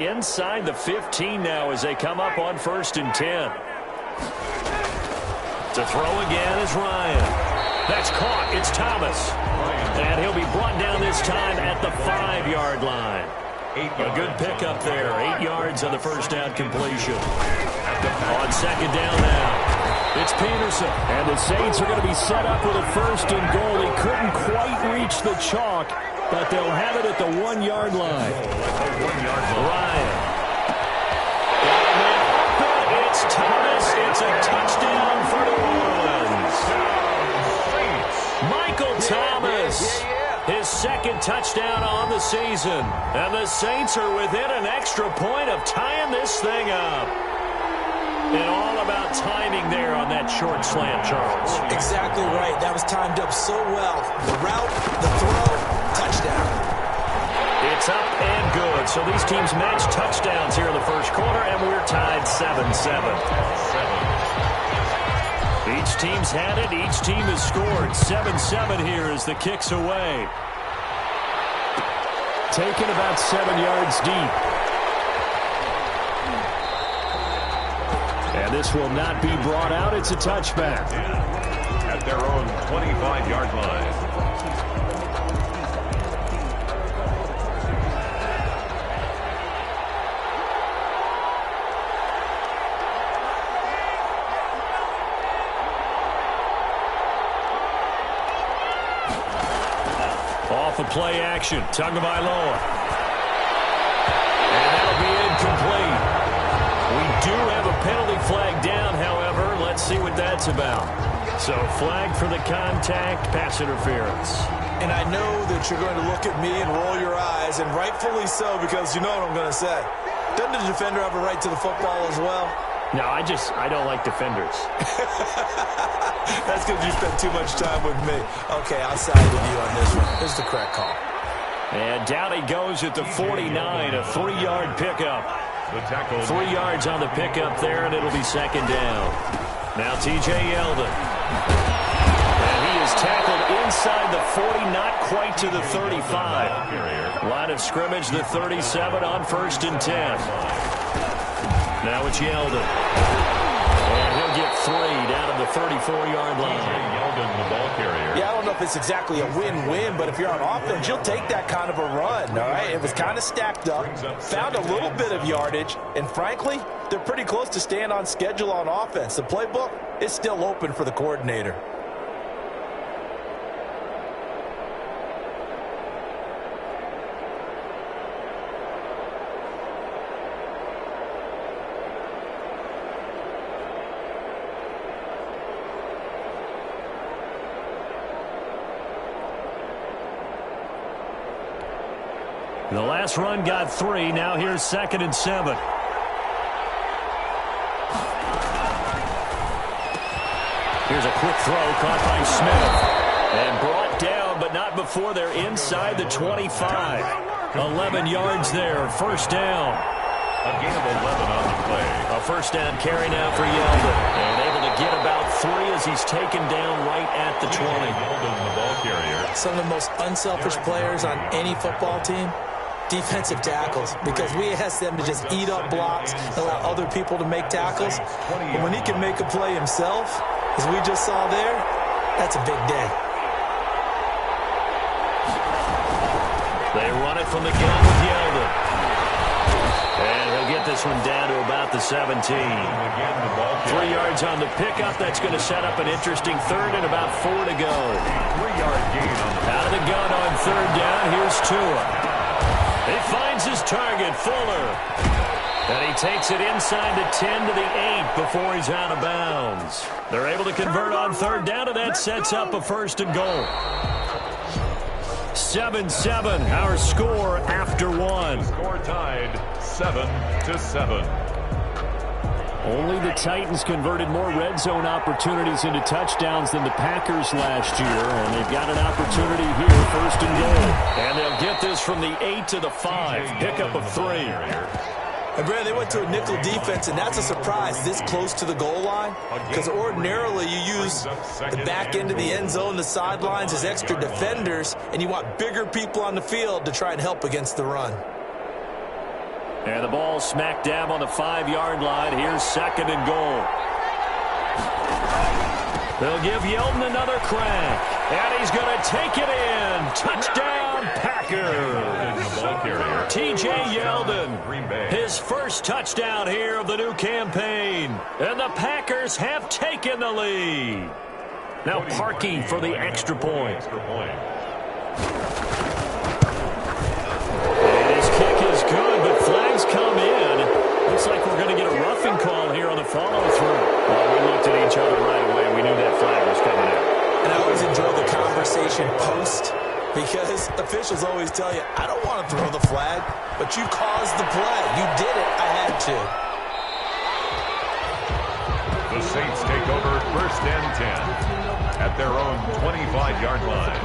Inside the 15 now as they come up on 1st and 10. To throw again is Ryan. That's caught. It's Thomas. And he'll be brought down this time at the 5-yard line. A good pickup there. 8 yards on the first down completion. On 2nd down now, it's Peterson. And the Saints are going to be set up with a 1st and goal. He couldn't quite reach the chalk, but they'll have it at the 1-yard line. Ryan. It's Thomas. It's a touchdown for New Orleans. Michael Thomas. His 2nd touchdown on the season. And the Saints are within an extra point of tying this thing up. And all about timing there on that short slant, Charles. Exactly right. That was timed up so well. The route, the throw, touchdown. It's up and good. So these teams match touchdowns here in the first quarter, and we're tied 7-7. Each team's had it. Each team has scored. 7-7 here as the kick's away. Taken about 7 yards deep. And this will not be brought out. It's a touchback. At their own 25-yard line. Off of play action. Tagovailoa. And that'll be incomplete. We do have a penalty flag down, however. Let's see what that's about. So flag for the contact, pass interference. And I know that you're going to look at me and roll your eyes, and rightfully so, because you know what I'm going to say. Doesn't the defender have a right to the football as well? No, I don't like defenders. That's because you spent too much time with me. Okay, I'll side with you on this one. Here's the correct call. And down he goes at the 49, a 3-yard pickup. 3 yards on the pickup there, and it'll be 2nd down. Now T.J. Yeldon. And he is tackled inside the 40, not quite to the 35. Line of scrimmage, the 37 on 1st and 10. Now it's Yeldon. And he'll get 3 down to the 34-yard line. Yeldon, the ball carrier. Yeah, I don't know if it's exactly a win-win, but if you're on offense, you'll take that kind of a run, all right? It was kind of stacked up, found a little bit of yardage, and frankly, they're pretty close to staying on schedule on offense. The playbook is still open for the coordinator. The last run got 3. Now here's 2nd and 7. Here's a quick throw caught by Smith. And brought down, but not before they're inside the 25. 11 yards there. 1st down. A gain of 11 on the play. A 1st down carry now for Yeldon. And able to get about 3 as he's taken down right at the 20. Yeldon, the ball carrier. Some of the most unselfish players on any football team, defensive tackles, because we ask them to just eat up blocks and allow other people to make tackles. But when he can make a play himself, as we just saw there, that's a big day. They run it from the gun with Yeldon. And he'll get this one down to about the 17. 3 yards on the pickup. That's going to set up an interesting 3rd and about 4 to go. 3-yard gain on the out of the gun on 3rd down. Here's Tua. He finds his target, Fuller. And he takes it inside the 10 to the 8 before he's out of bounds. They're able to convert on 3rd down, and that sets up a 1st and goal. 7-7, our score after 1. score tied 7-7. Only the Titans converted more red zone opportunities into touchdowns than the Packers last year, and they've got an opportunity here, 1st and goal. And they'll get this from the 8 to the 5, pickup of 3. And Brad, they went to a nickel defense, and that's a surprise this close to the goal line, because ordinarily you use the back end of the end zone, the sidelines as extra defenders, and you want bigger people on the field to try and help against the run. And the ball smack dab on the 5-yard line. Here's 2nd and goal. They'll give Yeldon another crack. And he's going to take it in. Touchdown, Packers. T.J. Yeldon, his first touchdown here of the new campaign. And the Packers have taken the lead. Now Parkey for the extra point. And his kick is good, but flags come in. Looks like we're going to get a roughing call here on the follow-through. Well, we looked at each other right away. We knew that flag was coming out. And I always enjoy the conversation post, because officials always tell you, I don't want to throw the flag, but you caused the play. You did it. I had to. The Saints take over 1st and 10 at their own 25-yard line.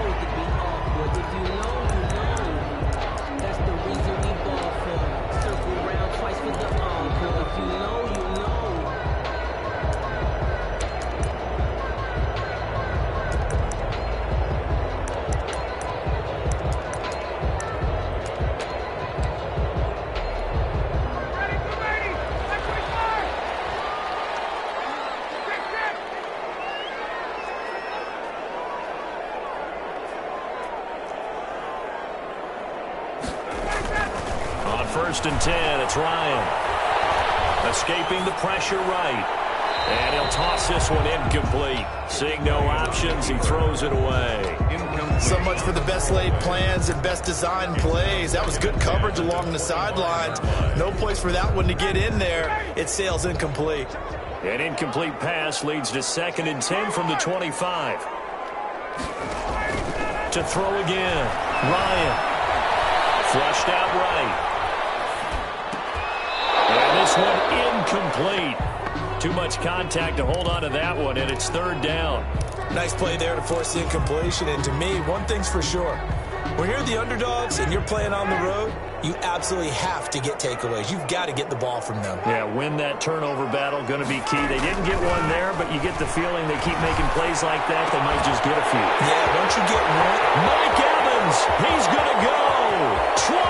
On 1st and 10, it's Ryan. Escaping the pressure right. And he'll toss this one incomplete. Seeing no options, he throws it away. So much for the best laid plans and best designed plays. That was good coverage along the sidelines. No place for that one to get in there. It sails incomplete. An incomplete pass leads to 2nd and 10 from the 25. To throw again. Ryan. Flushed out right. And this one incomplete. Too much contact to hold on to that one, and it's 3rd down. Nice play there to force the incompletion. And to me, one thing's for sure. When you're the underdogs and you're playing on the road, you absolutely have to get takeaways. You've got to get the ball from them. Yeah, win that turnover battle, going to be key. They didn't get one there, but you get the feeling they keep making plays like that, they might just get a few. Yeah, once you get one. Mike Evans, he's going to go. 20.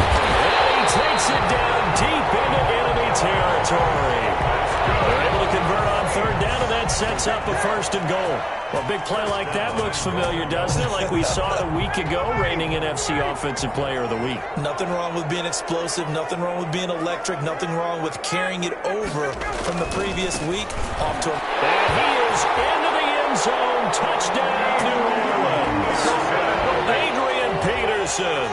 And he takes it down deep into enemy territory. They're able to convert on 3rd down, and that sets up a 1st and goal. Well, a big play like that looks familiar, doesn't it? Like we saw a week ago, reigning NFC Offensive Player of the Week. Nothing wrong with being explosive. Nothing wrong with being electric. Nothing wrong with carrying it over from the previous week off to him. And he is into the end zone. Touchdown, New Orleans. Adrian Peterson,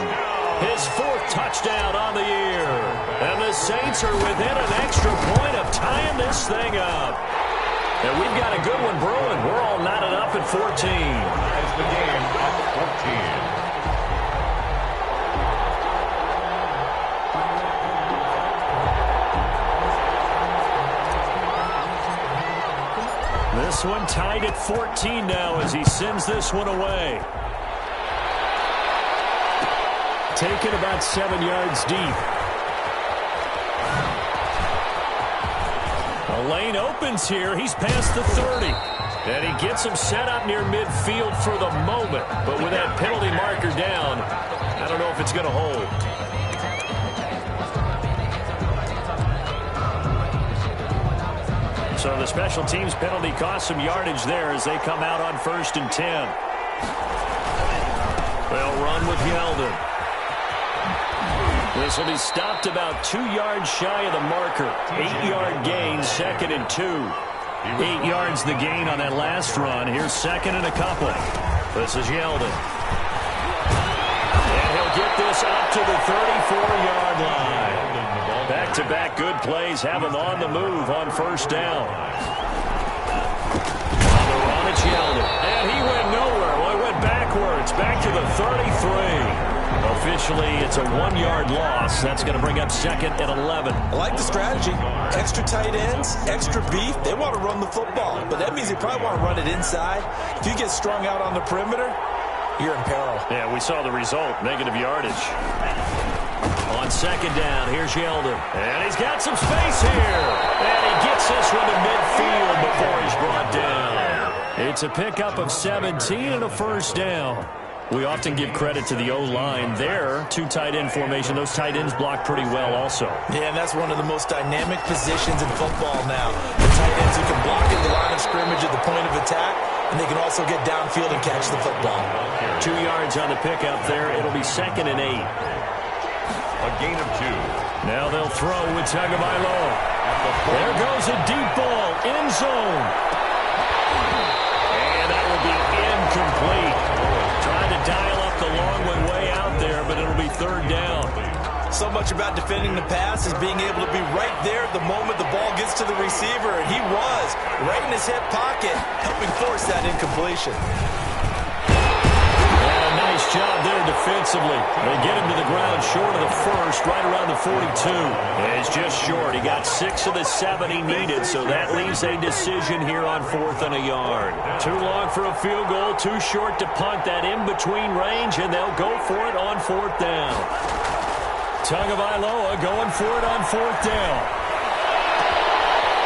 his 4th touchdown on the year. And the Saints are within an extra point of tying this thing up. And we've got a good one brewing. We're all knotted up at 14. As the game up 14. This one tied at 14 now as he sends this one away. Taken about 7 yards deep. The lane opens here. He's past the 30. And he gets him set up near midfield for the moment. But with that penalty marker down, I don't know if it's going to hold. So the special teams penalty cost some yardage there as they come out on 1st and 10. They'll run with Yeldon. This will be stopped about 2 yards shy of the marker. 8-yard gain, 2nd and 2. 8 yards the gain on that last run. Here's 2nd and a couple. This is Yeldon. And he'll get this up to the 34-yard line. Back-to-back good plays have him on the move on 1st down. On the run, it's Yeldon. And he went nowhere. Well, he went backwards. Back to the 33. Officially, it's a 1-yard loss. That's going to bring up 2nd and 11. I like the strategy. Extra tight ends, extra beef. They want to run the football, but that means they probably want to run it inside. If you get strung out on the perimeter, you're in peril. Yeah, we saw the result. Negative yardage. On 2nd down, here's Yeldon. And he's got some space here. And he gets this one to midfield before he's brought down. It's a pickup of 17 and a 1st down. We often give credit to the O-line. There, two tight end formation. Those tight ends block pretty well also. Yeah, and that's one of the most dynamic positions in football now. The tight ends who can block at the line of scrimmage at the point of attack, and they can also get downfield and catch the football. 2 yards on the pickup there. It'll be 2nd and 8. A gain of 2. Now they'll throw with Tagovailoa. There goes a deep ball, end zone. And that will be incomplete. Trying to dial up the long way out there, but it'll be 3rd down. So much about defending the pass is being able to be right there at the moment the ball gets to the receiver, and he was right in his hip pocket, helping force that incompletion. Nice job there defensively. They get him to the ground short of the first, right around the 42. And it's just short. He got 6 of the 7 he needed, so that leaves a decision here on 4th and a yard. Too long for a field goal, too short to punt that in-between range, and they'll go for it on 4th down. Tagovailoa going for it on 4th down.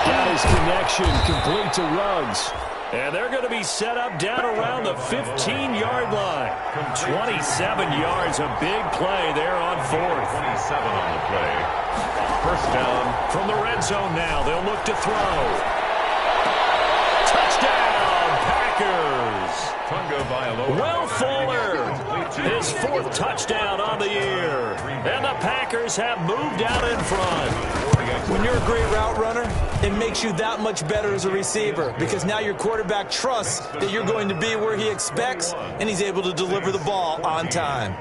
Got his connection complete to Ruggs. And they're going to be set up down around the 15-yard line. 27 yards, a big play there on 4th. 27 on the play. 1st down. From the red zone now, they'll look to throw. Touchdown, Packers. Will Fuller, his 4th touchdown on the year. And the Packers have moved out in front. When you're a great route runner, it makes you that much better as a receiver because now your quarterback trusts that you're going to be where he expects, and he's able to deliver the ball on time.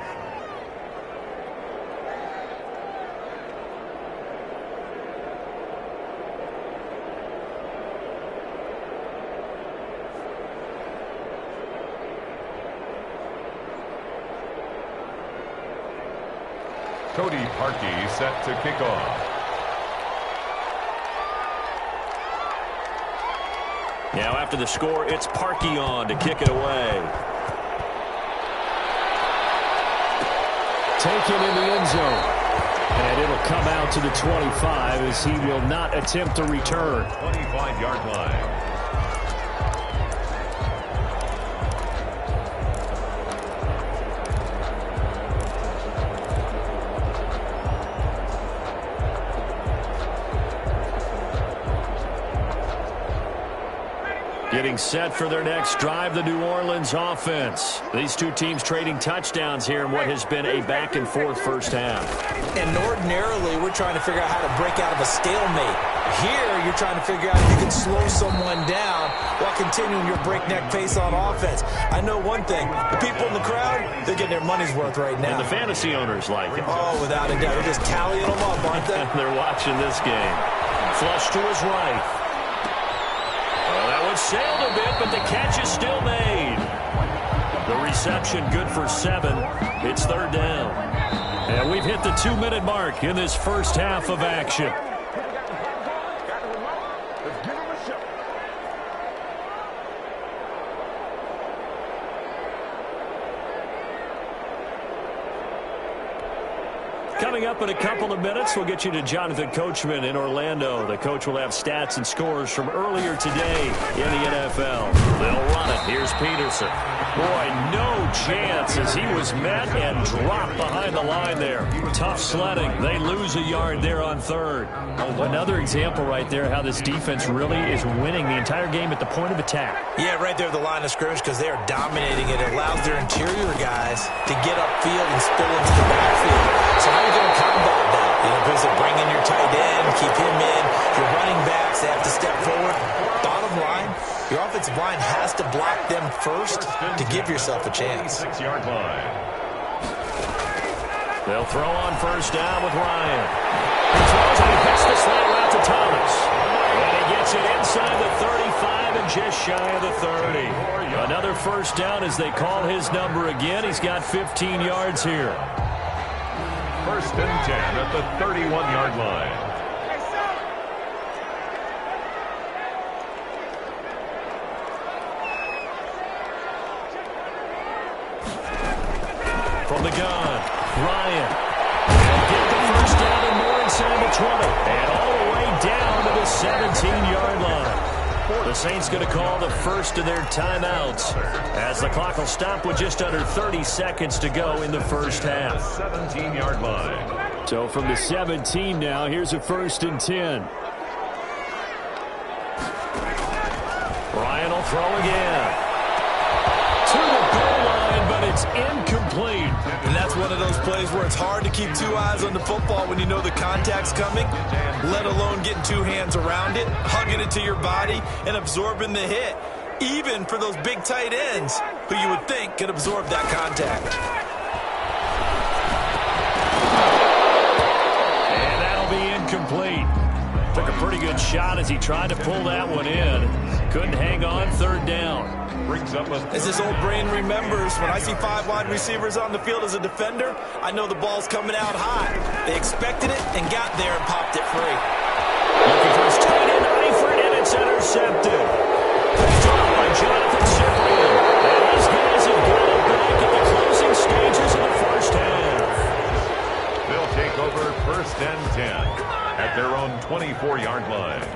Cody Parkey set to kick off. Now after the score, it's Parkey on to kick it away. Taken in the end zone. And it'll come out to the 25 as he will not attempt to return. 25-yard line. Getting set for their next drive, the New Orleans offense. These two teams trading touchdowns here in what has been a back-and-forth first half. And ordinarily, we're trying to figure out how to break out of a stalemate. Here, you're trying to figure out if you can slow someone down while continuing your breakneck pace on offense. I know one thing. The people in the crowd, they're getting their money's worth right now. And the fantasy owners like it. Oh, without a doubt. They're just tallying them up, aren't they? They're watching this game. Flush to his right. Sailed a bit, but the catch is still made. The reception good for 7. It's 3rd down. And we've hit the 2-minute mark in this first half of action. Coming up in a couple of minutes, we'll get you to Jonathan Coachman in Orlando. The coach will have stats and scores from earlier today in the NFL. They'll run it. Here's Peterson. Boy, no chance as he was met and dropped behind the line there. Tough sledding. They lose a yard there on 3rd. Another example right there how this defense really is winning the entire game at the point of attack. Yeah, right there at the line of scrimmage because they are dominating it. It allows their interior guys to get upfield and spill into the backfield. So how are you going to combat that? You know, because bring in your tight end, keep him in. Your running backs, they have to step forward. Bottom line, your offensive line has to block them first to give yourself a chance. 6-yard line. They'll throw on 1st down with Ryan. He throws and he hits the slant route to Thomas. And he gets it inside the 35 and just shy of the 30. Another 1st down as they call his number again. He's got 15 yards here. 1st and 10 at the 31-yard line. From the gun, Ryan. And get the 1st down and more inside the 20. And all the way down to the 17-yard line. The Saints going to call the first of their timeouts as the clock will stop with just under 30 seconds to go in the first half. 17-yard line. So from the 17 now, here's a 1st and 10. Ryan will throw again. To the goal line, but it's incomplete. And that's one of those plays where it's hard to keep two eyes on the football when you know the contact's coming, let alone getting two hands around it, hugging it to your body, and absorbing the hit, even for those big tight ends who you would think could absorb that contact. And that'll be incomplete. Took a pretty good shot as he tried to pull that one in. Couldn't hang on, 3rd down. Brings up a... As this old brain remembers, when I see 5 wide receivers on the field as a defender, I know the ball's coming out high. They expected it and got there and popped it free. Looking for his tight end, Eifert, and it's intercepted. Picked off by Jonathan Cyprian. And these guys have got it back at the closing stages of the first half. They'll take over 1st and 10 at their own 24-yard line.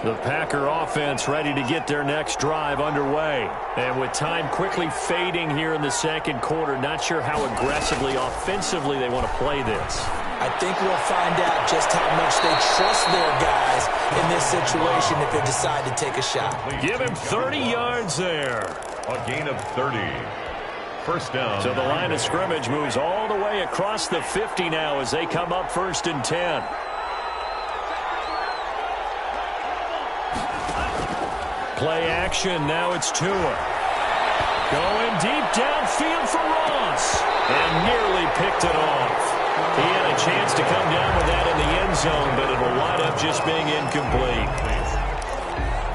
The Packer offense ready to get their next drive underway. And with time quickly fading here in the 2nd quarter, not sure how aggressively, offensively they want to play this. I think we'll find out just how much they trust their guys in this situation if they decide to take a shot. Give him 30 yards there. A gain of 30. 1st down. So the line of scrimmage moves all the way across the 50 now as they come up 1st and 10. Play action, now it's Tua. Going deep downfield for Ross. And nearly picked it off. He had a chance to come down with that in the end zone, but it will wind up just being incomplete.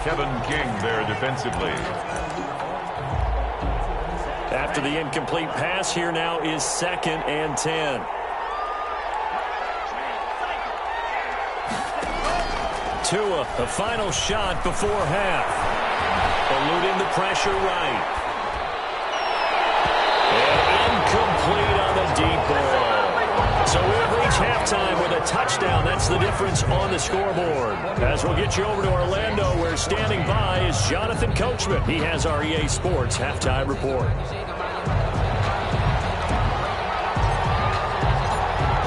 Kevin King there defensively. After the incomplete pass, here now is 2nd and 10. Tua, the final shot before half. Eluding the pressure right. And incomplete on the deep ball. So we've reached halftime with a touchdown. That's the difference on the scoreboard. As we'll get you over to Orlando, where standing by is Jonathan Coachman. He has our EA Sports halftime report.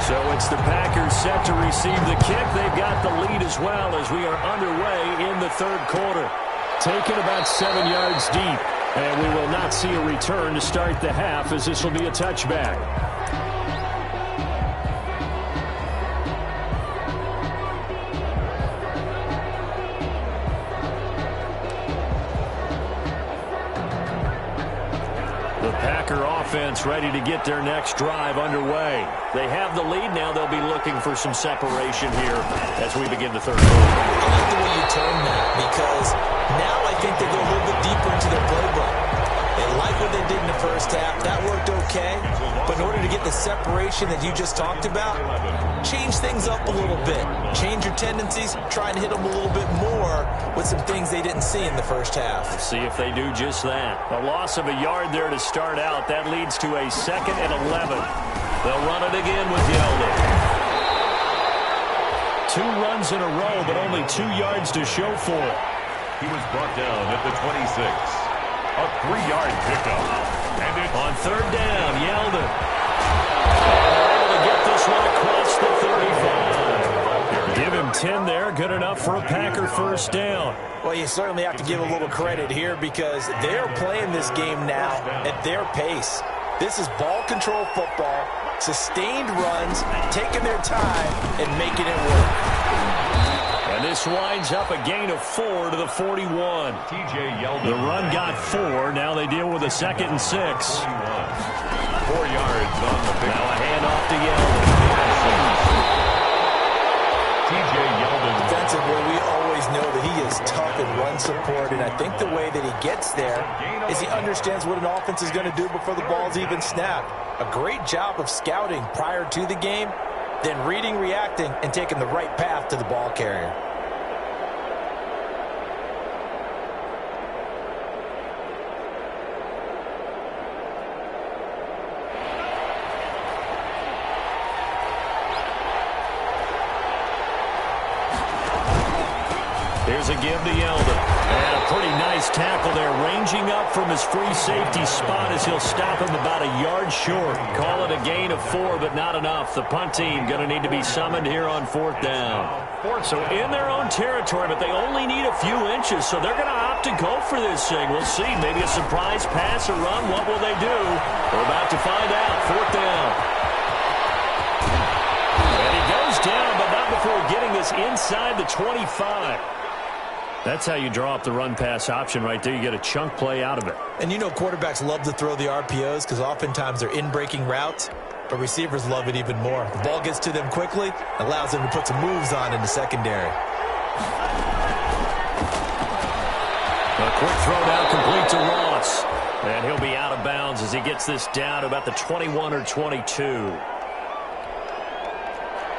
So it's the Packers set to receive the kick. They've got the lead as well as we are underway in the 3rd quarter. Taken about 7 yards deep, and we will not see a return to start the half as this will be a touchback. The Packer offense ready to get their next drive underway. They have the lead now. They'll be looking for some separation here as we begin the 3rd quarter. I like the way you turn that because now I think they go a little bit deeper into their playbook. They like what they did in the 1st half. That worked okay. But in order to get the separation that you just talked about, change things up a little bit. Change your tendencies. Try and hit them a little bit more with some things they didn't see in the 1st half. Let's see if they do just that. A loss of a yard there to start out. That leads to a 2nd and 11. They'll run it again with Yeldon. 2 runs in a row, but only 2 yards to show for it. He was brought down at the 26. A 3-yard pickup. And it's on 3rd down, Yeldon. And they're able to get this one across the 35. Give him 10 there. Good enough for a Packer 1st down. Well, you certainly have to give a little credit here because they're playing this game now at their pace. This is ball control football, sustained runs, taking their time, and making it work. And this winds up a gain of 4 to the 41. TJ Yeldon. The run got 4. Now they deal with a 2nd and 6. 4 yards on the pick. Now a handoff to Yeldon. TJ Yeldon. Defensively, we always know that he is tough in run support, and I think the way that he gets there is he understands what an offense is going to do before the ball's even snapped. A great job of scouting prior to the game, then reading, reacting, and taking the right path to the ball carrier. Here's a give to Yeldon. And a pretty nice tackle there, ranging up from his free safety spot as he'll stop him about a yard short. Call it a gain of 4, but not enough. The punt team going to need to be summoned here on 4th down. So in their own territory, but they only need a few inches, so they're going to opt to go for this thing. We'll see. Maybe a surprise pass or run. What will they do? We're about to find out. 4th down. And he goes down, but not before getting this inside the 25. That's how you draw up the run-pass option right there. You get a chunk play out of it. And you know quarterbacks love to throw the RPOs because oftentimes they're in-breaking routes, but receivers love it even more. The ball gets to them quickly, allows them to put some moves on in the secondary. A quick throw now complete to Ross. And he'll be out of bounds as he gets this down to about the 21 or 22.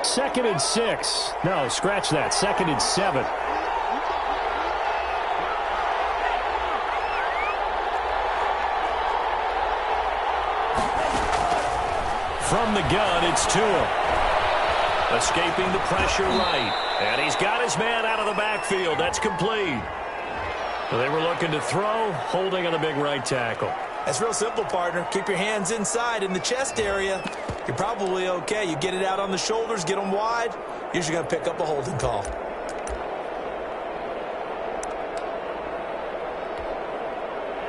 2nd and 6. No, scratch that. 2nd and 7. From the gun, it's Tua. Escaping the pressure right. And he's got his man out of the backfield. That's complete. So they were looking to throw, holding on the big right tackle. That's real simple, partner. Keep your hands inside in the chest area. You're probably okay. You get it out on the shoulders, get them wide. Usually going to pick up a holding call.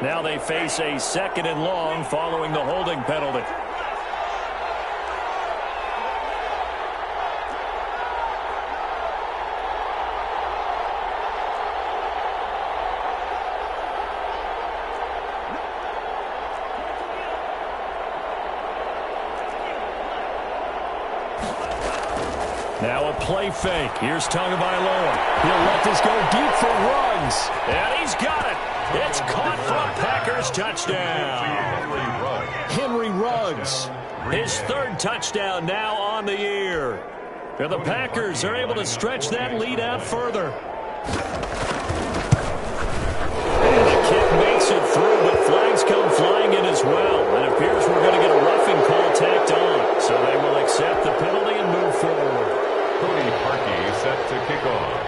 Now they face a 2nd and long following the holding penalty. Now a play fake. Here's Tagovailoa. He'll let this go deep for Ruggs. And he's got it. It's caught for a Packers touchdown. Henry Ruggs. His 3rd touchdown now on the year. And the Packers are able to stretch that lead out further. And the kick makes it through, but flags come flying in as well. It appears we're going to get a roughing call tacked on. So they will accept the penalty and move forward. Cody Parkey set to kick off.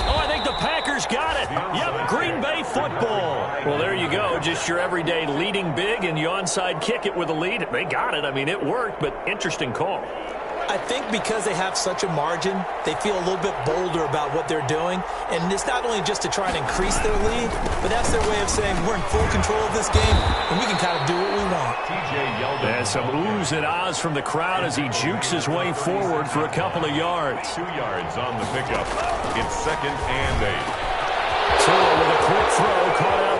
Oh, I think the Packers got it. Yep, Green Bay football. Well, there you go. Just your everyday leading big, and you onside kick it with a lead. They got it. I mean, it worked, but interesting call. I think because they have such a margin, they feel a little bit bolder about what they're doing. And it's not only just to try and increase their lead, but that's their way of saying we're in full control of this game, and we can kind of do what we want. There's some oohs and ahs from the crowd as he jukes his way forward for a couple of yards. 2 yards on the pickup. It's 2nd and 8. Tua with a quick throw caught out